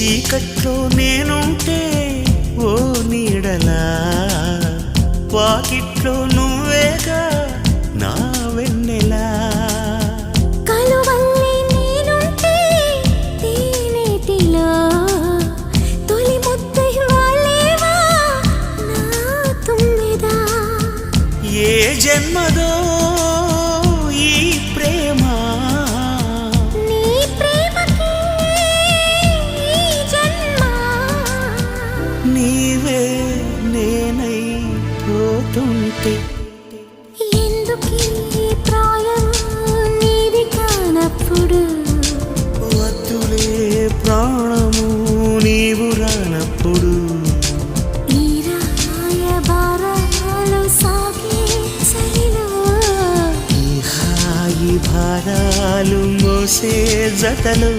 చీకట్లో నేనుంటే ఓ నీడలా, వాకిట్లో నువ్వేగా నా వెన్నెలా. కలువల్లి నేనుంటే తేనెటిలా, తొలి ముద్దై వాలేవా నా తుమ్మెదా. ఏ జన్మదో ఈ ప్రేమ, నీ ప్రేమకి ఈ జన్మ. నీవే నేనై పోతుంటే ఎందుకీ ప్రాయం నీది కానప్పుడు, వద్దులే ప్రాణము నీవు రానప్పుడు. ఈ రాయబారాలు సాగే చలిలో, ఈ హాయి భారాలు మోసే జతలు